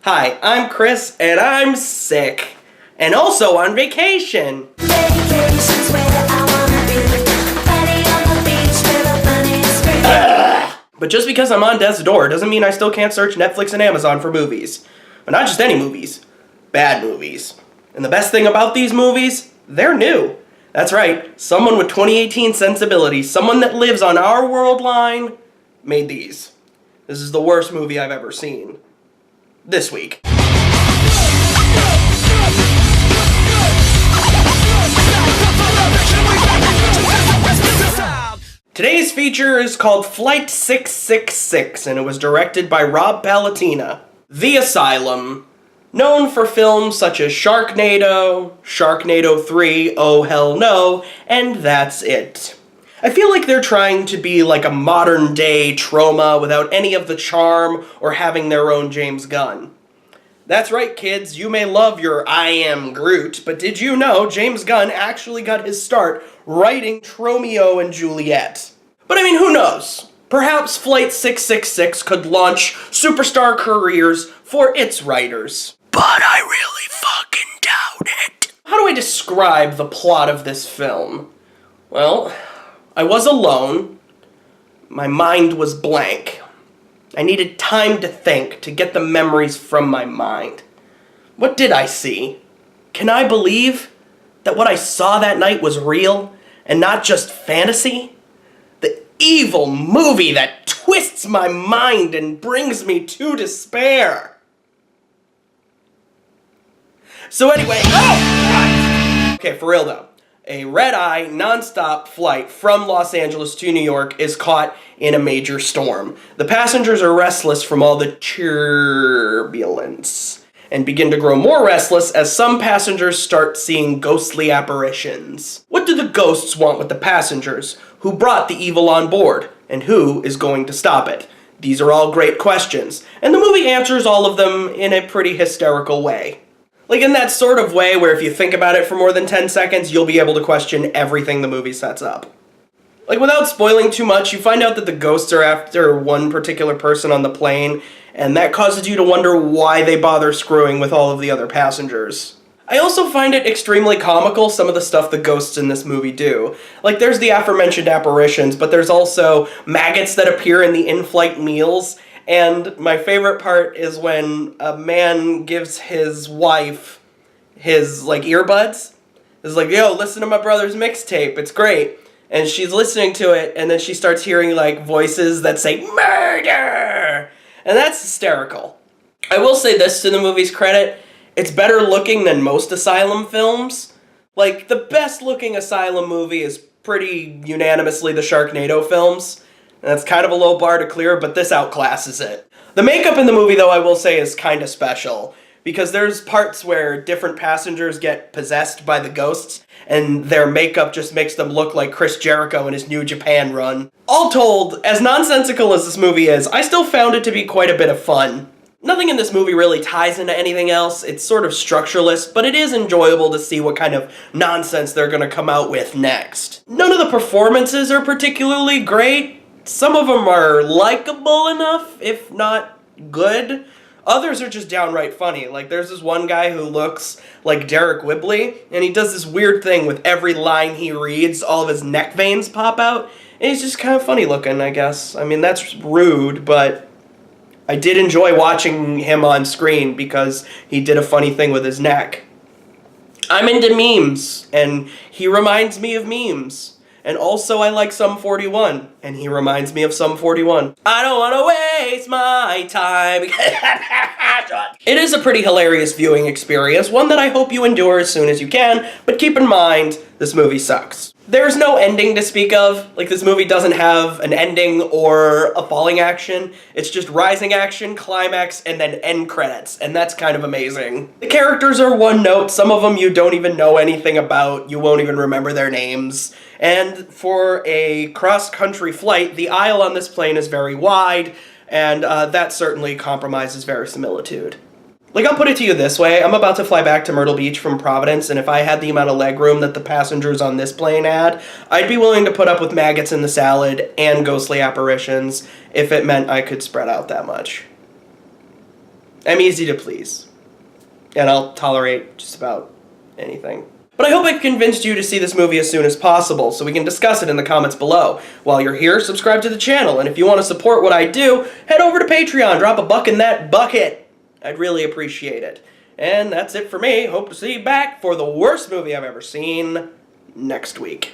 Hi, I'm Chris, and I'm sick. And also on vacation. Vacation's where I wanna be. Party on the beach where the fun is free. But just because I'm on death's door doesn't mean I still can't search Netflix and Amazon for movies. But not just any movies. Bad movies. And the best thing about these movies, they're new. That's right, someone with 2018 sensibility, someone that lives on our world line, made these. This is the worst movie I've ever seen. This week. Today's feature is called Flight 666, and it was directed by Rob Palatina. The Asylum, known for films such as Sharknado, Sharknado 3, Oh Hell No, and that's it. I feel like they're trying to be like a modern-day Trauma without any of the charm or having their own James Gunn. That's right, kids, you may love your I Am Groot, but did you know James Gunn actually got his start writing Romeo and Juliet? But I mean, who knows? Perhaps Flight 666 could launch superstar careers for its writers. But I really fucking doubt it. How do I describe the plot of this film? Well, I was alone. My mind was blank. I needed time to think, to get the memories from my mind. What did I see? Can I believe that what I saw that night was real and not just fantasy? The evil movie that twists my mind and brings me to despair. So anyway, okay, for real though. A red-eye, non-stop flight from Los Angeles to New York is caught in a major storm. The passengers are restless from all the turbulence and begin to grow more restless as some passengers start seeing ghostly apparitions. What do the ghosts want with the passengers? Who brought the evil on board? And who is going to stop it? These are all great questions, and the movie answers all of them in a pretty hysterical way. Like in that sort of way where if you think about it for more than 10 seconds, you'll be able to question everything the movie sets up. Like without spoiling too much, you find out that the ghosts are after one particular person on the plane, and that causes you to wonder why they bother screwing with all of the other passengers. I also find it extremely comical, some of the stuff the ghosts in this movie do. Like there's the aforementioned apparitions, but there's also maggots that appear in the in-flight meals. And my favorite part is when a man gives his wife his, like, earbuds. It's like, yo, listen to my brother's mixtape, it's great. And she's listening to it, and then she starts hearing, like, voices that say, murder! And that's hysterical. I will say this to the movie's credit, it's better looking than most Asylum films. Like, the best looking Asylum movie is pretty unanimously the Sharknado films. And that's kind of a low bar to clear, but this outclasses it. The makeup in the movie, though, I will say is kind of special, because there's parts where different passengers get possessed by the ghosts, and their makeup just makes them look like Chris Jericho in his New Japan run. All told, as nonsensical as this movie is, I still found it to be quite a bit of fun. Nothing in this movie really ties into anything else, it's sort of structureless, but it is enjoyable to see what kind of nonsense they're gonna come out with next. None of the performances are particularly great. Some of them are likable enough, if not good. Others are just downright funny. Like, there's this one guy who looks like Derek Whibley, and he does this weird thing with every line he reads, all of his neck veins pop out, and he's just kind of funny looking, I guess. I mean, that's rude, but I did enjoy watching him on screen because he did a funny thing with his neck. I'm into memes, and he reminds me of memes. And also I like Sum 41, and he reminds me of Sum 41. I don't want to waste my time. It is a pretty hilarious viewing experience, one that I hope you endure as soon as you can, but keep in mind, this movie sucks. There's no ending to speak of. Like, this movie doesn't have an ending or a falling action. It's just rising action, climax, and then end credits, and that's kind of amazing. The characters are one note. Some of them you don't even know anything about. You won't even remember their names. And for a cross-country flight, the aisle on this plane is very wide, and that certainly compromises verisimilitude. Like, I'll put it to you this way, I'm about to fly back to Myrtle Beach from Providence, and if I had the amount of legroom that the passengers on this plane had, I'd be willing to put up with maggots in the salad and ghostly apparitions if it meant I could spread out that much. I'm easy to please. And I'll tolerate just about anything. But I hope I've convinced you to see this movie as soon as possible, so we can discuss it in the comments below. While you're here, subscribe to the channel, and if you want to support what I do, head over to Patreon, drop a buck in that bucket. I'd really appreciate it. And that's it for me. Hope to see you back for the worst movie I've ever seen next week.